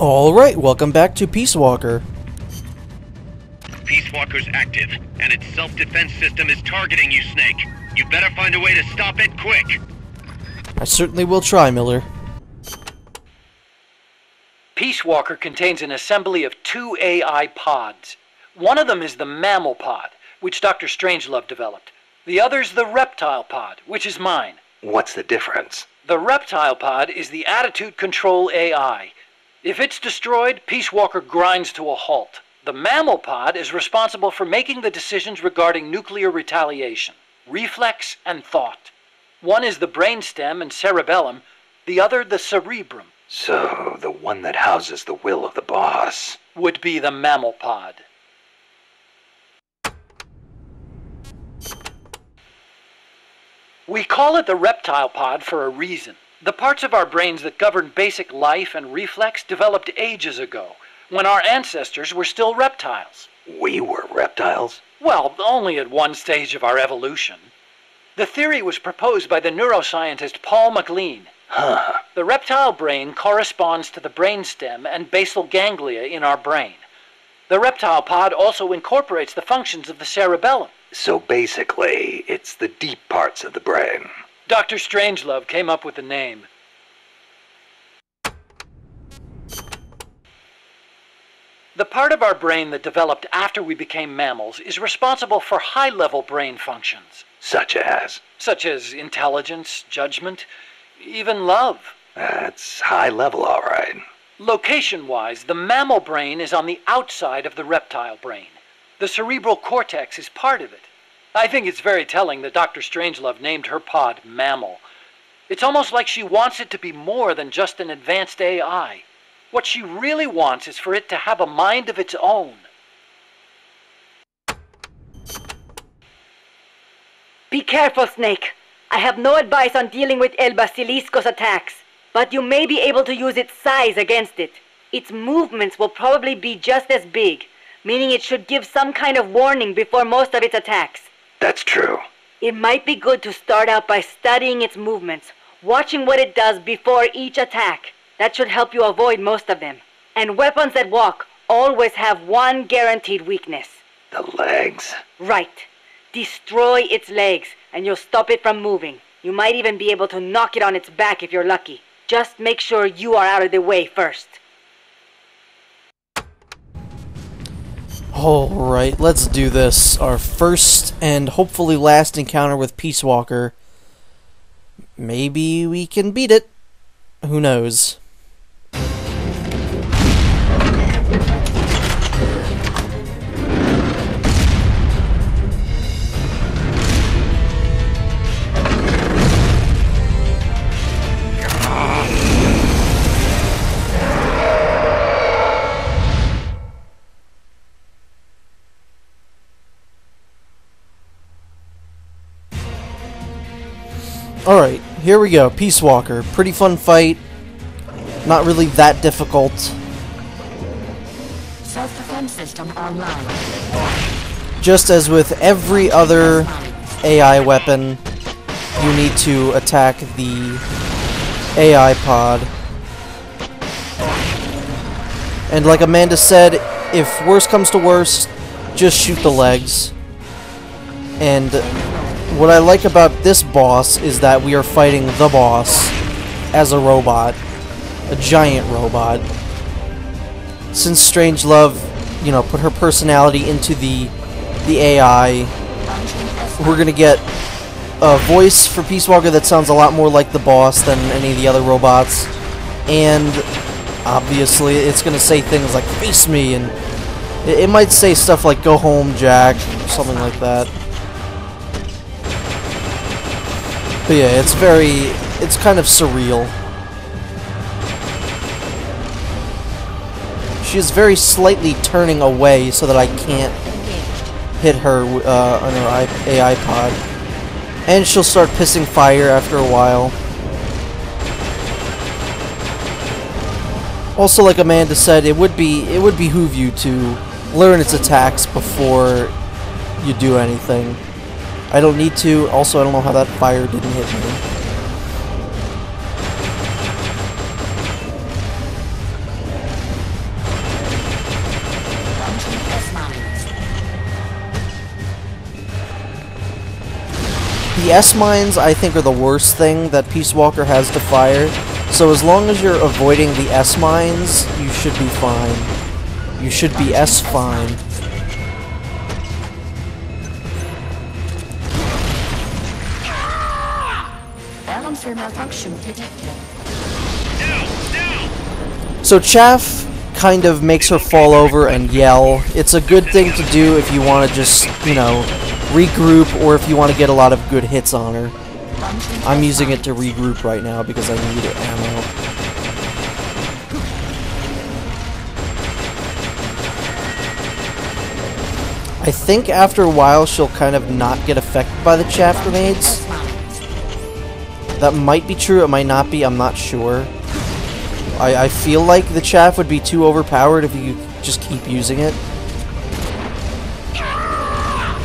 Alright, welcome back to Peace Walker. Peace Walker's active, and its self-defense system is targeting you, Snake. You better find a way to stop it quick. I certainly will try, Miller. Peace Walker contains an assembly of two AI pods. One of them is the mammal pod, which Dr. Strangelove developed. The other's the reptile pod, which is mine. What's the difference? The reptile pod is the attitude control AI. If it's destroyed, Peace Walker grinds to a halt. The mammal pod is responsible for making the decisions regarding nuclear retaliation, reflex, and thought. One is the brainstem and cerebellum, the other the cerebrum. So, the one that houses the will of the boss would be the mammal pod. We call it the reptile pod for a reason. The parts of our brains that govern basic life and reflex developed ages ago, when our ancestors were still reptiles. We were reptiles? Well, only at one stage of our evolution. The theory was proposed by the neuroscientist Paul MacLean. Huh. The reptile brain corresponds to the brainstem and basal ganglia in our brain. The reptile pod also incorporates the functions of the cerebellum. So basically, it's the deep parts of the brain. Dr. Strangelove came up with the name. The part of our brain that developed after we became mammals is responsible for high-level brain functions. Such as? Such as intelligence, judgment, even love. That's high level, all right. Location-wise, the mammal brain is on the outside of the reptile brain. The cerebral cortex is part of it. I think it's very telling that Dr. Strangelove named her pod Mammal. It's almost like she wants it to be more than just an advanced AI. What she really wants is for it to have a mind of its own. Be careful, Snake. I have no advice on dealing with El Basilisco's attacks, but you may be able to use its size against it. Its movements will probably be just as big, meaning it should give some kind of warning before most of its attacks. That's true. It might be good to start out by studying its movements, watching what it does before each attack. That should help you avoid most of them. And weapons that walk always have one guaranteed weakness. The legs? Right. Destroy its legs, and you'll stop it from moving. You might even be able to knock it on its back if you're lucky. Just make sure you are out of the way first. Alright, let's do this. Our first and hopefully last encounter with Peace Walker. Maybe we can beat it. Who knows? Alright, here we go. Peace Walker. Pretty fun fight. Not really that difficult. Self-defense system online. Just as with every other AI weapon, you need to attack the AI pod. And like Amanda said, if worse comes to worst, just shoot the legs. And what I like about this boss is that we are fighting the boss as a robot. A giant robot. Since Strangelove, you know, put her personality into the AI, we're gonna get a voice for Peace Walker that sounds a lot more like the boss than any of the other robots. And obviously it's gonna say things like, "Face me," and it might say stuff like, "Go home, Jack," or something like that. But yeah, it's kind of surreal. She is very slightly turning away so that I can't hit her on her AI pod. And she'll start pissing fire after a while. Also, like Amanda said, it would behoove you to learn its attacks before you do anything. I don't need to. Also, I don't know how that fire didn't hit me. The S-mines, I think, are the worst thing that Peace Walker has to fire. So as long as you're avoiding the S-mines, you should be fine. You should be S-fine. Balancer malfunction detected. So Chaff kind of makes her fall over and yell. It's a good thing to do if you want to just, you know, regroup or if you want to get a lot of good hits on her. I'm using it to regroup right now because I need ammo. I think after a while she'll kind of not get affected by the chaff grenades. That might be true, it might not be, I'm not sure. I feel like the chaff would be too overpowered if you just keep using it.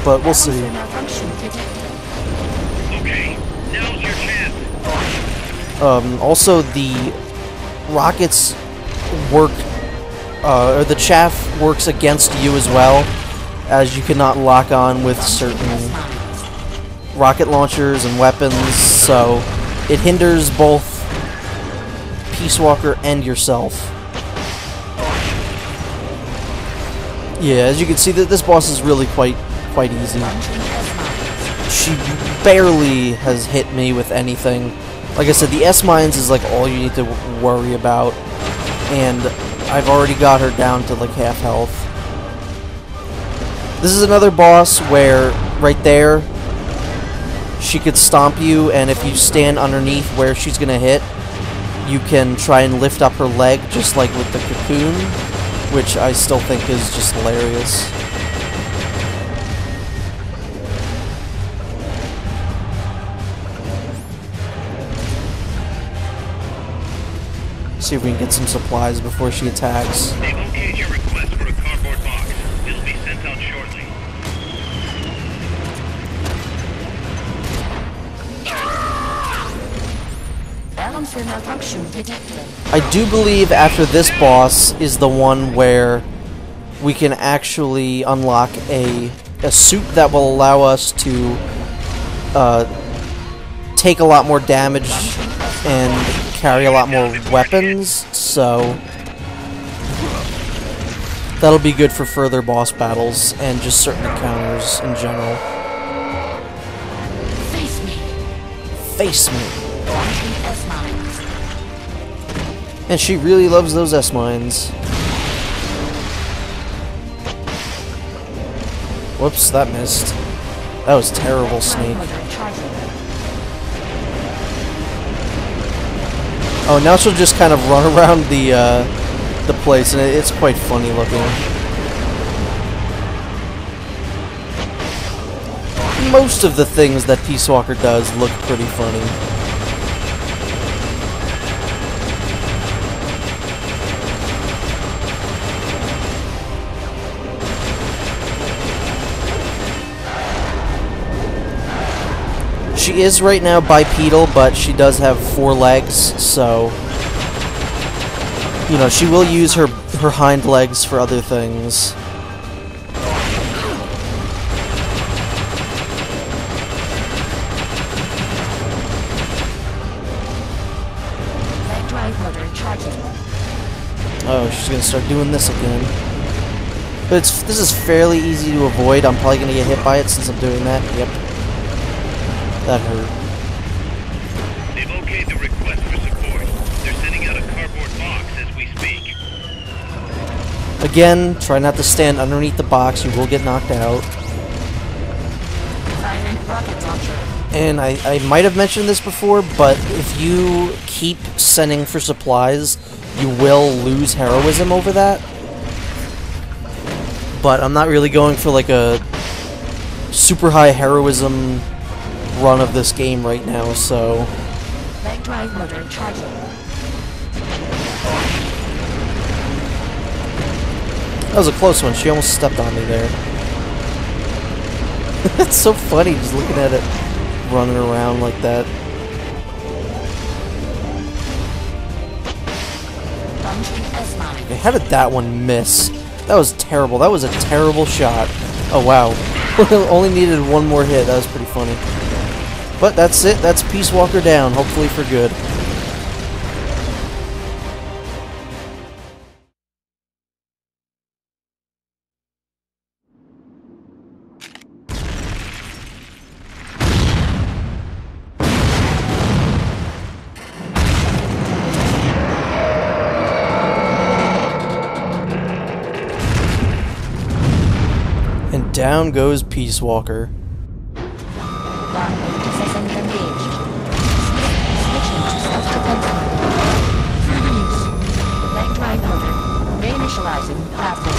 But we'll see. Okay, now's your chance. Also, the rockets work, or the chaff works against you as well, as you cannot lock on with certain rocket launchers and weapons, so it hinders both Peace Walker and yourself. Yeah, as you can see, that this boss is really quite easy. She barely has hit me with anything. Like I said, the S-mines is like all you need to worry about, and I've already got her down to like half health. This is another boss where, right there, she could stomp you, and if you stand underneath where she's gonna hit, you can try and lift up her leg, just like with the cocoon, which I still think is just hilarious. See if we can get some supplies before she attacks. They've okayed your request for a cardboard box. It'll be sent out shortly. Balancer malfunction detected. I do believe after this boss is the one where we can actually unlock a suit that will allow us to take a lot more damage and carry a lot more weapons, so that'll be good for further boss battles and just certain encounters in general. Face me. Face me. Launching S-mines. And she really loves those S-mines. Whoops, that missed. That was terrible, Snake. Oh, now she'll just kind of run around the place, and it's quite funny looking. Most of the things that Peace Walker does look pretty funny. She is right now bipedal, but she does have 4 legs, so you know, she will use her hind legs for other things. That drive motor charging. Oh, she's gonna start doing this again. But this is fairly easy to avoid. I'm probably gonna get hit by it since I'm doing that. Yep. That hurt. They've okayed the request for support. They're sending out a cardboard box as we speak. Again, try not to stand underneath the box. You will get knocked out. Firing rocket launcher. And I might have mentioned this before, but if you keep sending for supplies, you will lose heroism over that. But I'm not really going for like a super high heroism run of this game right now, so That drive motor charging. that was a close one. She almost stepped on me there. It's so funny just looking at it running around like that. Launching S-mine. Okay, how did that one miss? That was terrible. That was a terrible shot. Oh wow. Only needed one more hit. That was pretty funny. But that's it. That's Peace Walker down, hopefully for good. And down goes Peace Walker. System engaged. Switching to self-defense mode. Leg drive motor. Reinitializing pathway.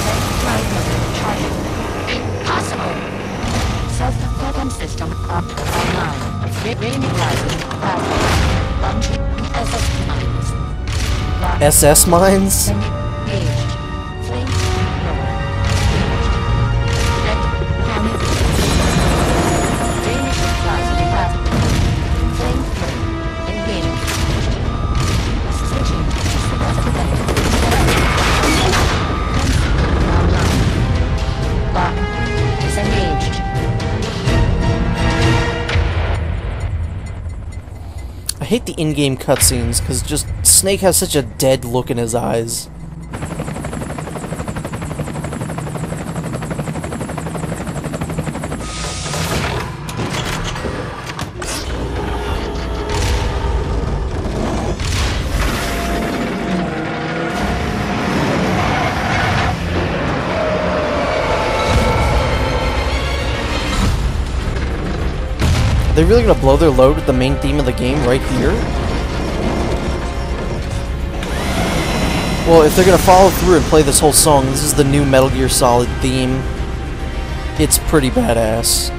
Leg drive motor charging. Impossible. Self-defense system online. Reinitializing pathway. Launching SS mines. SS mines? Engaged. Flame lower. I hate the in-game cutscenes, because just Snake has such a dead look in his eyes. Are they really gonna blow their load with the main theme of the game right here? Well, if they're gonna follow through and play this whole song, this is the new Metal Gear Solid theme. It's pretty badass.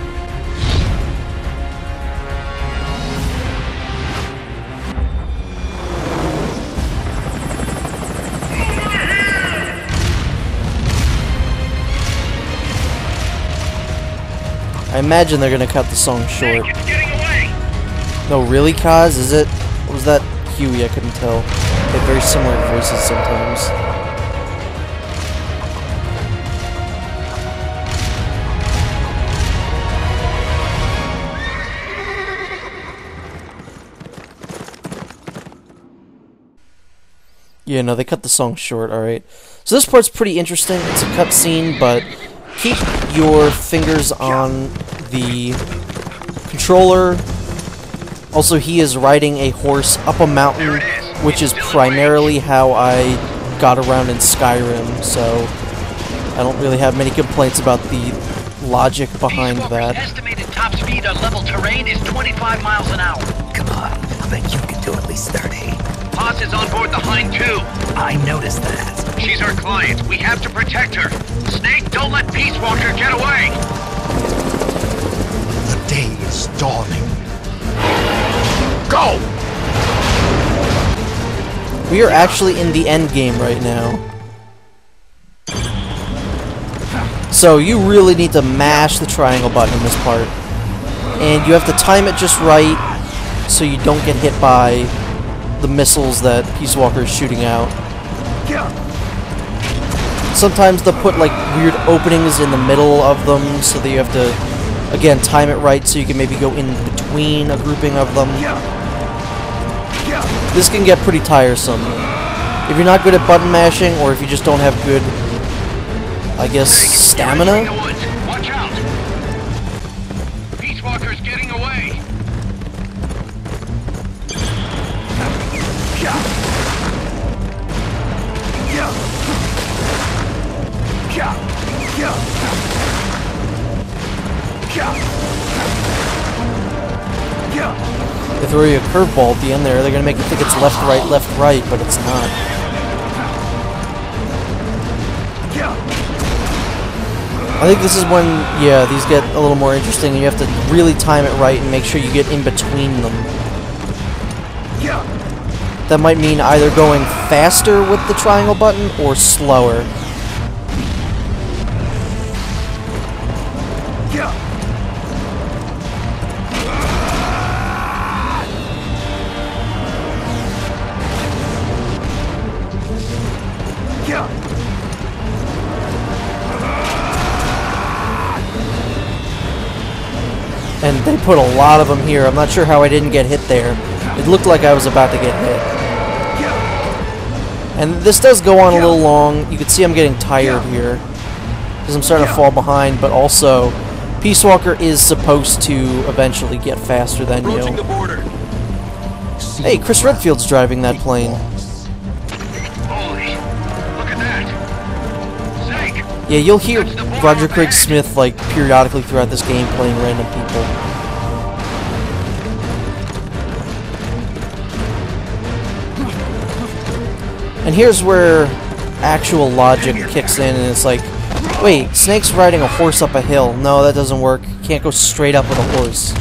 I imagine they're gonna cut the song short. It's getting away! No, really, Kaz? Is it? Or was that Huey? I couldn't tell. They have very similar voices sometimes. Yeah, no, they cut the song short, alright. So this part's pretty interesting. It's a cutscene, but keep your fingers on the controller. Also, he is riding a horse up a mountain, which is primarily how I got around in Skyrim, so I don't really have many complaints about the logic behind that. Estimated top speed on level terrain is 25 miles an hour. Come on, I bet you can do at least 30. Haas is on board the Hind too. I noticed that. She's our client. We have to protect her. Snake, don't let Peace Walker get away! The day is dawning. Go! We are actually in the end game right now. So you really need to mash the triangle button in this part. And you have to time it just right so you don't get hit by the missiles that Peace Walker is shooting out. Sometimes they'll put like weird openings in the middle of them so that you have to, again, time it right so you can maybe go in between a grouping of them. This can get pretty tiresome. If you're not good at button mashing, or if you just don't have good, I guess, stamina. Watch out! Peace Walker's getting away! They throw you a curveball at the end there, they're gonna make you think it's left, right, but it's not. I think this is when, yeah, these get a little more interesting, and you have to really time it right and make sure you get in between them. That might mean either going faster with the triangle button or slower. And they put a lot of them here. I'm not sure how I didn't get hit there. It looked like I was about to get hit. And this does go on a little long. You can see I'm getting tired here, because I'm starting to fall behind, but also Peace Walker is supposed to eventually get faster than you. Hey, Chris Redfield's driving that plane. Holy, look at that. Snake! Yeah, you'll hear Roger Craig Smith like periodically throughout this game playing random people. And here's where actual logic kicks in, and it's like, wait, Snake's riding a horse up a hill. No, that doesn't work. Can't go straight up with a horse.